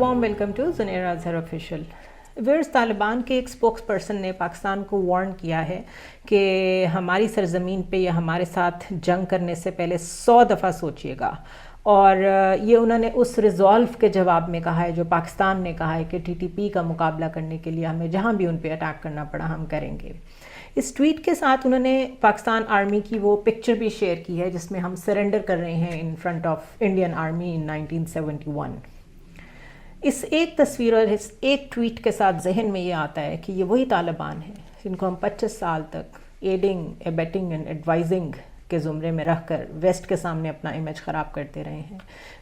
warm welcome to Zunair Azhar Official. ورس طالبان کے ایک spokes person نے پاکستان کو وارن کیا ہے کہ ہماری سرزمین پہ یا ہمارے ساتھ جنگ کرنے سے پہلے 100 دفعہ سوچئے گا، اور یہ انہوں نے اس ریزولو کے جواب میں کہا ہے جو پاکستان نے کہا ہے کہ ٹی ٹی پی کا مقابلہ کرنے کے لیے ہمیں جہاں بھی ان پہ اٹیک کرنا پڑا ہم کریں گے۔ اس ٹویٹ کے ساتھ انہوں نے پاکستان آرمی کی وہ پکچر بھی شیئر کی ہے جس میں ہم سرنڈر کر رہے ہیں in front of Indian army in 1971۔ اس ایک تصویر اور اس ایک ٹویٹ کے ساتھ ذہن میں یہ آتا ہے کہ یہ وہی طالبان ہیں جن کو ہم 25 سال تک ایڈنگ، ایبیٹنگ اینڈ ایڈوائزنگ کے زمرے میں رکھ کر ویسٹ کے سامنے اپنا امیج خراب کرتے رہے ہیں،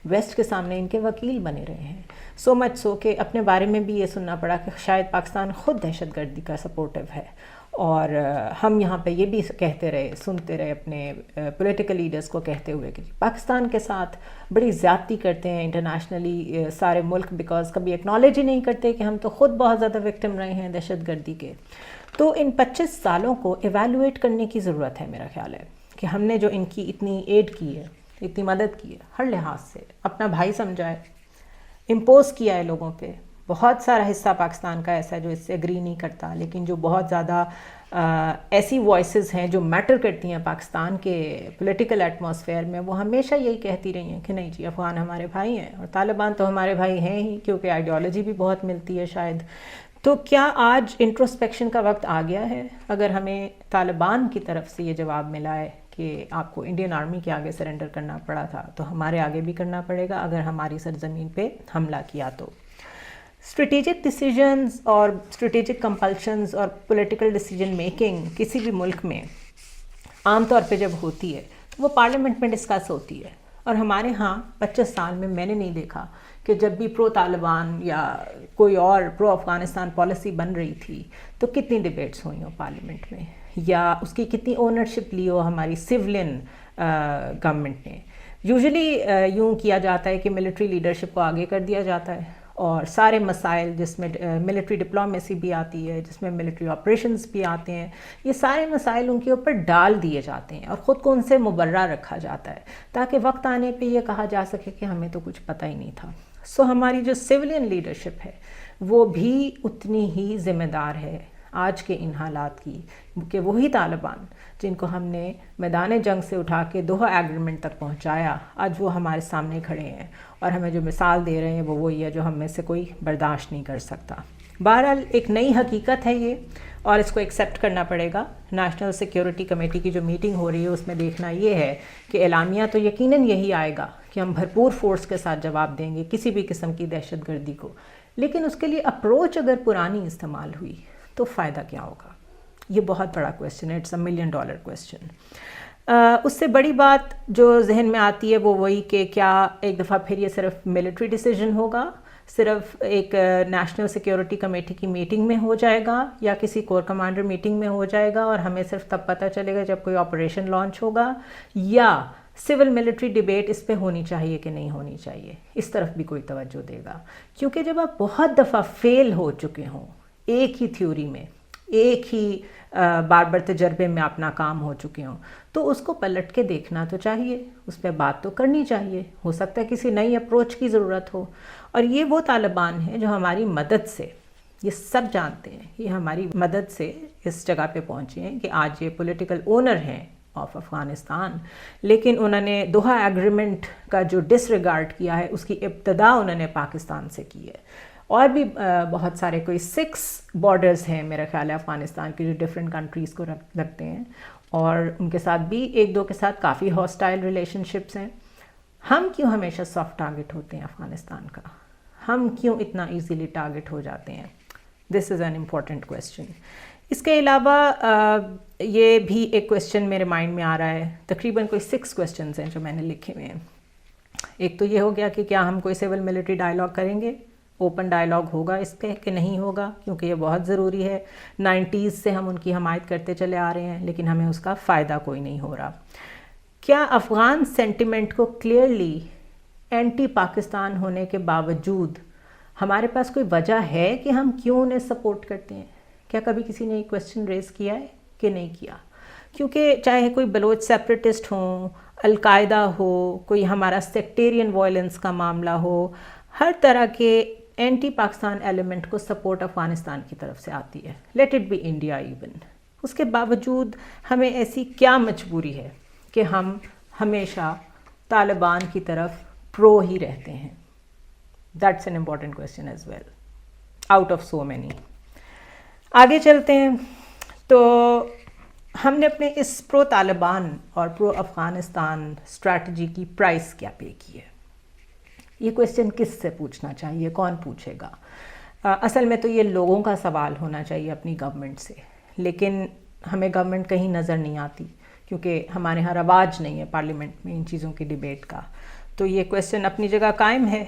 ویسٹ کے سامنے ان کے وکیل بنے رہے ہیں، سو مچ سو کہ اپنے بارے میں بھی یہ سننا پڑا کہ شاید پاکستان خود دہشت گردی کا سپورٹیو ہے۔ اور ہم یہاں پہ یہ بھی کہتے رہے، سنتے رہے اپنے پولیٹیکل لیڈرز کو کہتے ہوئے کہ پاکستان کے ساتھ بڑی زیادتی کرتے ہیں انٹرنیشنلی سارے ملک، بیکاز کبھی ایکنالج ہی نہیں کرتے کہ ہم تو خود بہت زیادہ وکٹم رہے ہیں دہشت گردی کے۔ تو ان 25 سالوں کو ایویلویٹ کرنے کی ضرورت ہے، میرا خیال ہے کہ ہم نے جو ان کی اتنی ایڈ کی ہے، اتنی مدد کی ہے، ہر لحاظ سے اپنا بھائی سمجھا ہے، امپوز کیا ہے لوگوں پہ۔ بہت سارا حصہ پاکستان کا ایسا ہے جو اس سے اگری نہیں کرتا، لیکن جو بہت زیادہ ایسی وائسز ہیں جو میٹر کرتی ہیں پاکستان کے پولیٹیکل ایٹماسفیئر میں، وہ ہمیشہ یہی کہتی رہی ہیں کہ نہیں جی افغان ہمارے بھائی ہیں، اور طالبان تو ہمارے بھائی ہیں ہی کیونکہ آئیڈیالوجی بھی بہت ملتی ہے شاید۔ تو کیا آج انٹروسپیکشن کا وقت آ گیا ہے؟ اگر ہمیں طالبان کی طرف سے یہ جواب ملا ہے کہ آپ کو انڈین آرمی کے آگے سرنڈر کرنا پڑا تھا، تو ہمارے آگے بھی کرنا پڑے گا اگر ہماری سرزمین پہ حملہ کیا تو۔ اسٹریٹجک ڈیسیجنز اور اسٹریٹجک کمپلشنز اور پولیٹیکل ڈیسیجن میکنگ کسی بھی ملک میں عام طور پہ جب ہوتی ہے تو وہ پارلیمنٹ میں ڈسکس ہوتی ہے، اور ہمارے ہاں 25 سال میں میں نے نہیں دیکھا کہ جب بھی پرو طالبان یا کوئی اور پرو افغانستان پالیسی بن رہی تھی تو کتنی ڈیبیٹس ہوئی ہوں پارلیمنٹ میں، یا اس کی کتنی اونرشپ لی ہو ہماری سولین گورنمنٹ نے۔ یوزلی یوں کیا جاتا ہے کہ ملٹری لیڈرشپ کو آگے کر دیا جاتا ہے، اور سارے مسائل جس میں ملٹری ڈپلومیسی بھی آتی ہے، جس میں ملٹری آپریشنز بھی آتے ہیں، یہ سارے مسائل ان کے اوپر ڈال دیے جاتے ہیں اور خود کو ان سے مبرہ رکھا جاتا ہے تاکہ وقت آنے پہ یہ کہا جا سکے کہ ہمیں تو کچھ پتہ ہی نہیں تھا۔ سو ہماری جو سویلین لیڈرشپ ہے وہ بھی اتنی ہی ذمہ دار ہے آج کے ان حالات کی، کہ وہی طالبان جن کو ہم نے میدان جنگ سے اٹھا کے دوحہ ایگریمنٹ تک پہنچایا، آج وہ ہمارے سامنے کھڑے ہیں اور ہمیں جو مثال دے رہے ہیں وہ وہی ہے جو ہم میں سے کوئی برداشت نہیں کر سکتا۔ بہرحال ایک نئی حقیقت ہے یہ، اور اس کو ایکسیپٹ کرنا پڑے گا۔ نیشنل سیکیورٹی کمیٹی کی جو میٹنگ ہو رہی ہے اس میں دیکھنا یہ ہے کہ اعلامیہ تو یقیناً یہی آئے گا کہ ہم بھرپور فورس کے ساتھ جواب دیں گے کسی بھی قسم کی دہشت گردی کو، لیکن اس کے لیے اپروچ اگر پرانی استعمال ہوئی تو فائدہ کیا ہوگا؟ یہ بہت بڑا کویسچن ہے، اٹس اے $1 ملین کویسچن۔ اس سے بڑی بات جو ذہن میں آتی ہے وہ وہی کہ کیا ایک دفعہ پھر یہ صرف ملٹری ڈیسیجن ہوگا، صرف ایک نیشنل سیکیورٹی کمیٹی کی میٹنگ میں ہو جائے گا، یا کسی کور کمانڈر میٹنگ میں ہو جائے گا اور ہمیں صرف تب پتہ چلے گا جب کوئی آپریشن لانچ ہوگا، یا سول ملٹری ڈیبیٹ اس پہ ہونی چاہیے کہ نہیں ہونی چاہیے؟ اس طرف بھی کوئی توجہ دے گا؟ کیونکہ جب آپ بہت دفعہ فیل ہو چکے ہوں ایک ہی تھیوری میں، ایک ہی بار بار تجربے میں آپ ناکام ہو چکے ہوں، تو اس کو پلٹ کے دیکھنا تو چاہیے، اس پہ بات تو کرنی چاہیے۔ ہو سکتا ہے کسی نئی اپروچ کی ضرورت ہو، اور یہ وہ طالبان ہیں جو ہماری مدد سے، یہ سب جانتے ہیں، یہ ہماری مدد سے اس جگہ پہ پہنچے ہیں کہ آج یہ پولیٹیکل اونر ہیں آف افغانستان، لیکن انہوں نے دوحہ ایگریمنٹ کا جو ڈس ریگارڈ کیا ہے اس کی ابتدا انہوں نے پاکستان سے کی ہے۔ اور بھی بہت سارے کوئی 6 بارڈرز ہیں میرا خیال ہے افغانستان کے جو ڈفرینٹ کنٹریز کو لگتے ہیں، اور ان کے ساتھ بھی ایک دو کے ساتھ کافی ہاسٹائل ریلیشن شپس ہیں۔ ہم کیوں ہمیشہ سافٹ ٹارگٹ ہوتے ہیں افغانستان کا؟ ہم کیوں اتنا ایزیلی ٹارگٹ ہو جاتے ہیں؟ دس از این امپورٹنٹ کویسچن۔ اس کے علاوہ یہ بھی ایک کویسچن میرے مائنڈ میں آ رہا ہے، تقریباً کوئی 6 کویسچنز ہیں جو میں نے لکھے ہوئے ہیں۔ ایک تو یہ ہو گیا کہ کیا ہم کوئی سول ملٹری ڈائلاگ کریں گے، اوپن ڈائلاگ ہوگا اس پہ کہ نہیں ہوگا، کیونکہ یہ بہت ضروری ہے۔ 90s سے ہم ان کی حمایت کرتے چلے آ رہے ہیں لیکن ہمیں اس کا فائدہ کوئی نہیں ہو رہا۔ کیا افغان سینٹیمنٹ کو کلیئرلی اینٹی پاکستان ہونے کے باوجود ہمارے پاس کوئی وجہ ہے کہ ہم کیوں انہیں سپورٹ کرتے ہیں؟ کیا کبھی کسی نے یہ کویسچن ریز کیا ہے کہ نہیں کیا؟ کیونکہ چاہے کوئی بلوچ سیپریٹسٹ ہوں، القاعدہ ہو، کوئی ہمارا سیکٹیرین وائلنس کا معاملہ ہو، ہر طرح کے اینٹی پاکستان ایلیمنٹ کو سپورٹ افغانستان کی طرف سے آتی ہے، let it be India even. اس کے باوجود ہمیں ایسی کیا مجبوری ہے کہ ہم ہمیشہ طالبان کی طرف پرو ہی رہتے ہیں؟ That's an important question as well out of so many. آگے چلتے ہیں. تو ہم نے اپنے اس پرو طالبان اور پرو افغانستان اسٹریٹجی کی پرائس کیا پے کی ہے؟ یہ کویسچن کس سے پوچھنا چاہیے، کون پوچھے گا؟ اصل میں تو یہ لوگوں کا سوال ہونا چاہیے اپنی گورنمنٹ سے، لیکن ہمیں گورنمنٹ کہیں نظر نہیں آتی کیونکہ ہمارے ہاں رواج نہیں ہے پارلیمنٹ میں ان چیزوں کی ڈیبیٹ کا. تو یہ کویسچن اپنی جگہ قائم ہے.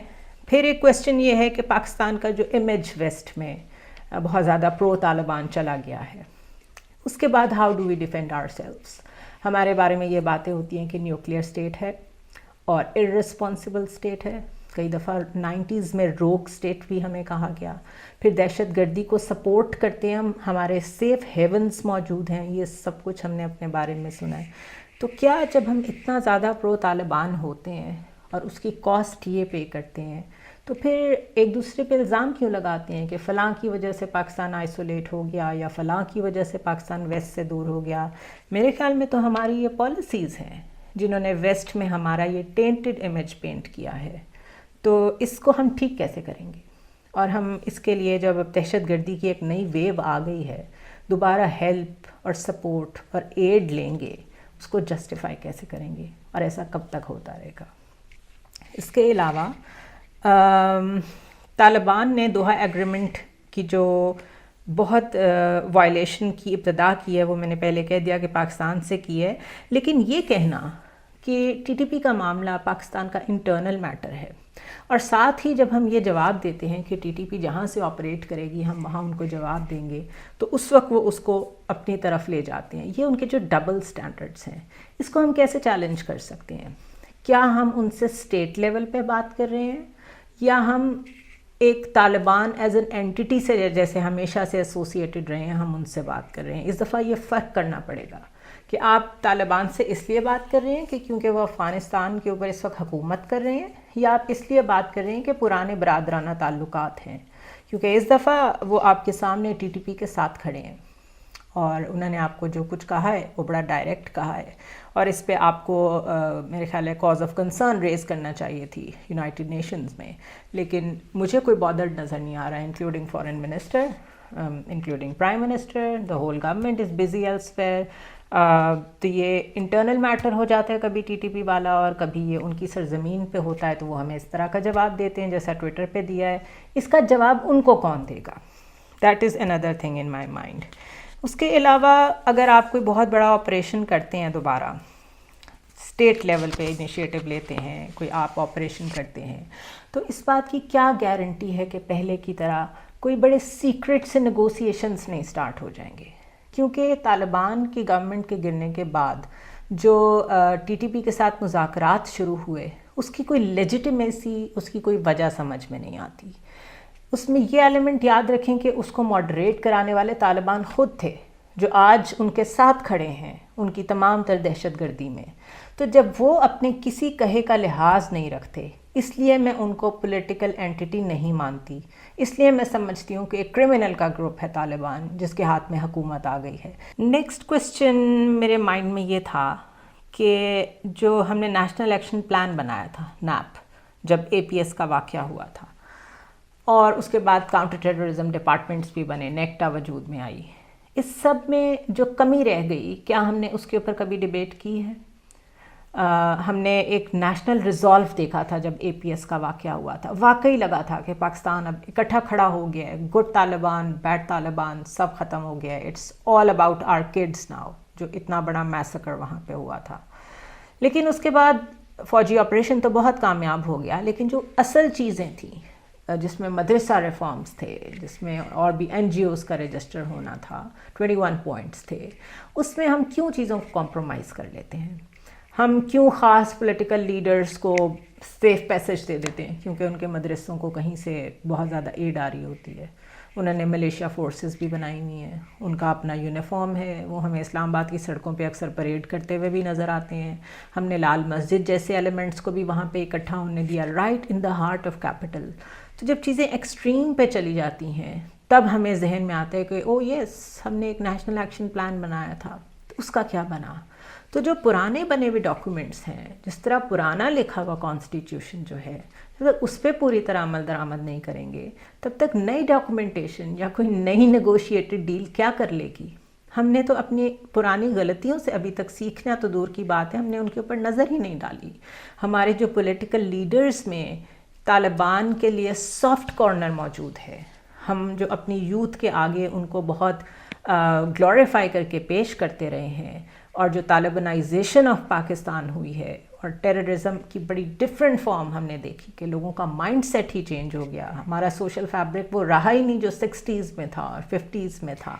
پھر ایک کویسچن یہ ہے کہ پاکستان کا جو امیج ویسٹ میں بہت زیادہ پرو طالبان چلا گیا ہے، اس کے بعد how do we defend ourselves? ہمارے بارے میں یہ باتیں ہوتی ہیں کہ نیوکلیئر اسٹیٹ ہے اور ارسپانسبل اسٹیٹ ہے. کئی دفعہ 90s میں روگ اسٹیٹ بھی ہمیں کہا گیا. پھر دہشت گردی کو سپورٹ کرتے ہیں ہم، ہمارے سیف ہیونز موجود ہیں، یہ سب کچھ ہم نے اپنے بارے میں سنا ہے. تو کیا جب ہم اتنا زیادہ پرو طالبان ہوتے ہیں اور اس کی کاسٹ یہ پے کرتے ہیں، تو پھر ایک دوسرے پہ الزام کیوں لگاتے ہیں کہ فلاں کی وجہ سے پاکستان آئسولیٹ ہو گیا یا فلاں کی وجہ سے پاکستان ویسٹ سے دور ہو گیا؟ میرے خیال میں تو ہماری یہ پالیسیز ہیں جنہوں نے ویسٹ میں ہمارا یہ ٹینٹڈ امیج پینٹ کیا ہے. تو اس کو ہم ٹھیک کیسے کریں گے؟ اور ہم اس کے لیے جب اب دہشت گردی کی ایک نئی ویو آ گئی ہے، دوبارہ ہیلپ اور سپورٹ اور ایڈ لیں گے، اس کو جسٹیفائی کیسے کریں گے؟ اور ایسا کب تک ہوتا رہے گا؟ اس کے علاوہ طالبان نے دوحہ ایگریمنٹ کی جو بہت وائلیشن کی ابتدا کی ہے، وہ میں نے پہلے کہہ دیا کہ پاکستان سے کی ہے. لیکن یہ کہنا کہ ٹی ٹی پی کا معاملہ پاکستان کا انٹرنل میٹر ہے، اور ساتھ ہی جب ہم یہ جواب دیتے ہیں کہ ٹی ٹی پی جہاں سے آپریٹ کرے گی ہم وہاں ان کو جواب دیں گے، تو اس وقت وہ اس کو اپنی طرف لے جاتے ہیں. یہ ان کے جو ڈبل سٹینڈرڈز ہیں، اس کو ہم کیسے چیلنج کر سکتے ہیں؟ کیا ہم ان سے اسٹیٹ لیول پہ بات کر رہے ہیں، یا ہم ایک طالبان ایز این اینٹی سے جیسے ہمیشہ سے ایسوسیٹڈ رہے ہیں ہم ان سے بات کر رہے ہیں؟ اس دفعہ یہ فرق کرنا پڑے گا کہ آپ طالبان سے اس لیے بات کر رہے ہیں کہ کیونکہ وہ افغانستان کے اوپر اس وقت حکومت کر رہے ہیں، یا آپ اس لیے بات کر رہے ہیں کہ پرانے برادرانہ تعلقات ہیں؟ کیونکہ اس دفعہ وہ آپ کے سامنے ٹی ٹی پی کے ساتھ کھڑے ہیں اور انہوں نے آپ کو جو کچھ کہا ہے وہ بڑا ڈائریکٹ کہا ہے، اور اس پہ آپ کو میرے خیال ہے کاز آف کنسرن ریز کرنا چاہیے تھی یونائٹڈ نیشنز میں. لیکن مجھے کوئی بادرڈ نظر نہیں آ رہا ہے، including foreign minister, including prime minister. The whole government is busy elsewhere. تو یہ انٹرنل میٹر ہو جاتا ہے کبھی ٹی ٹی پی والا، اور کبھی یہ ان کی سرزمین پہ ہوتا ہے تو وہ ہمیں اس طرح کا جواب دیتے ہیں جیسا ٹویٹر پہ دیا ہے. اس کا جواب ان کو کون دے گا؟ That is another thing in my mind. اس کے علاوہ اگر آپ کوئی بہت بڑا آپریشن کرتے ہیں، دوبارہ اسٹیٹ لیول پہ انیشیٹو لیتے ہیں، کوئی آپ آپریشن کرتے ہیں، تو اس بات کی کیا گارنٹی ہے کہ پہلے کی طرح کوئی بڑے سیکرٹ سے نیگوسیشنز نہیں سٹارٹ ہو جائیں گے؟ کیونکہ طالبان کی گورنمنٹ کے گرنے کے بعد جو ٹی ٹی پی کے ساتھ مذاکرات شروع ہوئے، اس کی کوئی لیجیٹیمیسی، اس کی کوئی وجہ سمجھ میں نہیں آتی. اس میں یہ ایلیمنٹ یاد رکھیں کہ اس کو ماڈریٹ کرانے والے طالبان خود تھے جو آج ان کے ساتھ کھڑے ہیں ان کی تمام تر دہشت گردی میں. تو جب وہ اپنے کسی کہے کا لحاظ نہیں رکھتے، اس لیے میں ان کو پولیٹیکل اینٹی نہیں مانتی. اس لیے میں سمجھتی ہوں کہ ایک کرمنل کا گروپ ہے طالبان جس کے ہاتھ میں حکومت آ گئی ہے. نیکسٹ کویسچن میرے مائنڈ میں یہ تھا کہ جو ہم نے نیشنل ایکشن پلان بنایا تھا نیپ، جب اے پی ایس کا واقعہ ہوا تھا، اور اس کے بعد کاؤنٹر ٹیررزم ڈپارٹمنٹس بھی بنے، نیکٹا وجود میں آئی، اس سب میں جو کمی رہ گئی کیا ہم نے اس کے اوپر کبھی ڈیبیٹ کی ہے؟ ہم نے ایک نیشنل ریزالو دیکھا تھا جب اے پی ایس کا واقعہ ہوا تھا. واقعی لگا تھا کہ پاکستان اب اکٹھا کھڑا ہو گیا ہے، گڈ طالبان، بیڈ طالبان سب ختم ہو گیا ہے، it's all about our kids now, جو اتنا بڑا میسکر وہاں پہ ہوا تھا. لیکن اس کے بعد فوجی آپریشن تو بہت کامیاب ہو گیا، لیکن جو اصل چیزیں تھیں جس میں مدرسہ ریفارمز تھے، جس میں اور بھی این جی اوز کا رجسٹر ہونا تھا، 21 پوائنٹس تھے، اس میں ہم کیوں چیزوں کو کمپرومائز کر لیتے ہیں؟ ہم کیوں خاص پولیٹیکل لیڈرز کو سیف پیسج دے دیتے ہیں کیونکہ ان کے مدرسوں کو کہیں سے بہت زیادہ ایڈ آ رہی ہوتی ہے؟ انہوں نے ملیشیا فورسز بھی بنائی ہوئی ہیں، ان کا اپنا یونیفارم ہے، وہ ہمیں اسلام آباد کی سڑکوں پہ اکثر پریڈ کرتے ہوئے بھی نظر آتے ہیں. ہم نے لال مسجد جیسے ایلیمنٹس کو بھی وہاں پہ اکٹھا ہونے دیا، right in the heart of capital. تو جب چیزیں ایکسٹریم پہ چلی جاتی ہیں تب ہمیں ذہن میں آتا ہے کہ او یس ہم نے ایک نیشنل ایکشن پلان بنایا تھا، تو اس کا کیا بنا؟ تو جو پرانے بنے ہوئے ڈاکیومنٹس ہیں، جس طرح پرانا لکھا ہوا کانسٹیٹیوشن جو ہے، جب تک اس پہ پوری طرح عمل درآمد نہیں کریں گے تب تک نئی ڈاکیومنٹیشن یا کوئی نئی نیگوشیٹڈ ڈیل کیا کر لے گی؟ ہم نے تو اپنی پرانی غلطیوں سے ابھی تک سیکھنا تو دور کی بات ہے، ہم نے ان کے اوپر نظر ہی نہیں ڈالی۔ ہمارے جو پولیٹیکل لیڈرز میں طالبان کے لیے سافٹ کارنر موجود ہے، ہم جو اپنی یوتھ کے آگے ان کو بہت گلوریفائی کر کے پیش کرتے رہے ہیں، اور جو طالبانائزیشن آف پاکستان ہوئی ہے اور ٹیررزم کی بڑی ڈفرینٹ فارم ہم نے دیکھی کہ لوگوں کا مائنڈ سیٹ ہی چینج ہو گیا، ہمارا سوشل فیبرک وہ رہا ہی نہیں جو 60s میں تھا اور 50s میں تھا۔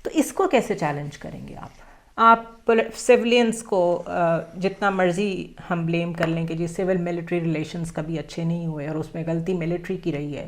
تو اس کو کیسے چیلنج کریں گے آپ سیولینس کو جتنا مرضی ہم بلیم کر لیں کہ جی سول ملٹری ریلیشنز کبھی اچھے نہیں ہوئے اور اس میں غلطی ملٹری کی رہی ہے،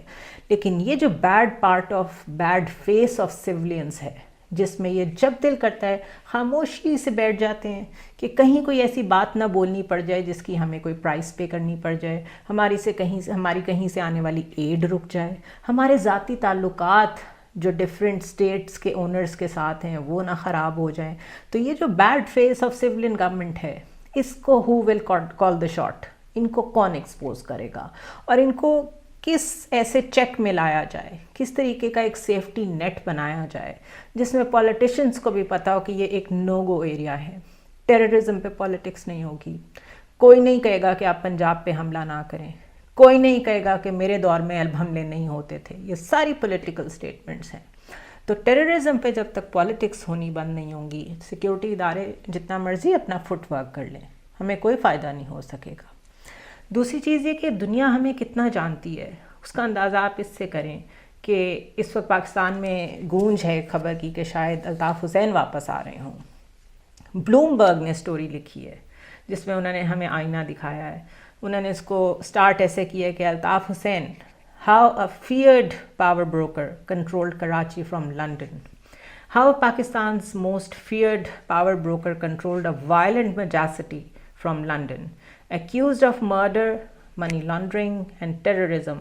لیکن یہ جو bad part of bad face of surveillance ہے، جس میں یہ جب دل کرتا ہے خاموشی سے بیٹھ جاتے ہیں کہ کہیں کوئی ایسی بات نہ بولنی پڑ جائے جس کی ہمیں کوئی پرائس پے کرنی پڑ جائے، ہماری کہیں سے آنے والی ایڈ رک جائے، ہمارے ذاتی تعلقات جو ڈفرینٹ اسٹیٹس کے اونرز کے ساتھ ہیں وہ نہ خراب ہو جائیں۔ تو یہ جو bad face of civilian government ہے، اس کو ہو ول کال دا شاٹ؟ ان کو کون ایکسپوز کرے گا، اور ان کو کس ایسے چیک میں لایا جائے، کس طریقے کا ایک سیفٹی نیٹ بنایا جائے جس میں پولیٹیشنز کو بھی پتا ہو کہ یہ ایک نو گو ایریا ہے، ٹیررزم پہ پولیٹکس نہیں ہوگی، کوئی نہیں کہے گا کہ آپ پنجاب پہ حملہ نہ کریں، کوئی نہیں کہے گا کہ میرے دور میں الب حملے نہیں ہوتے تھے، یہ ساری پولیٹیکل سٹیٹمنٹس ہیں۔ تو ٹیررزم پہ جب تک پولیٹکس ہونی بند نہیں ہوں گی، سیکیورٹی ادارے جتنا مرضی اپنا فٹ ورک کر لیں، ہمیں کوئی فائدہ نہیں ہو سکے گا۔ دوسری چیز یہ کہ دنیا ہمیں کتنا جانتی ہے، اس کا اندازہ آپ اس سے کریں کہ اس وقت پاکستان میں گونج ہے خبر کی کہ شاید الطاف حسین واپس آ رہے ہوں۔ بلومبرگ نے سٹوری لکھی ہے جس میں انہوں نے ہمیں آئینہ دکھایا ہے، انہوں نے اس کو سٹارٹ ایسے کیا کہ Altaf Hussain how a feared power broker controlled Karachi from London, how Pakistan's most feared power broker controlled a violent majesty from London, accused of murder, money laundering and terrorism.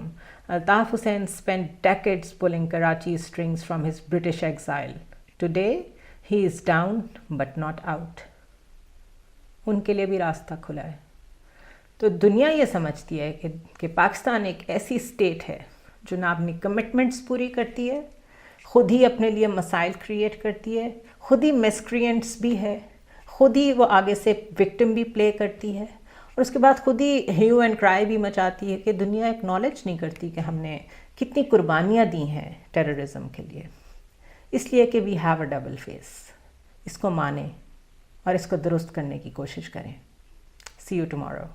Altaf Hussain spent decades pulling Karachi's strings from his British exile. Today, he is down but not out. ان کے لیے بھی راستہ کھلا ہے۔ تو دنیا یہ سمجھتی ہے کہ پاکستان ایک ایسی اسٹیٹ ہے جو نہ اپنی کمٹمنٹس پوری کرتی ہے، خود ہی اپنے لیے مسائل کریٹ کرتی ہے، خود ہی مسکرینٹس بھی ہے، خود ہی وہ آگے سے وکٹم بھی پلے کرتی ہے، اور اس کے بعد خود ہی ہیو اینڈ کرائی بھی مچاتی ہے کہ دنیا ایکنالج نہیں کرتی کہ ہم نے کتنی قربانیاں دی ہیں ٹیررزم کے لیے، اس لیے کہ we have a double face. اس کو مانیں اور اس کو درست کرنے کی کوشش کریں۔ سی یو ٹمارو۔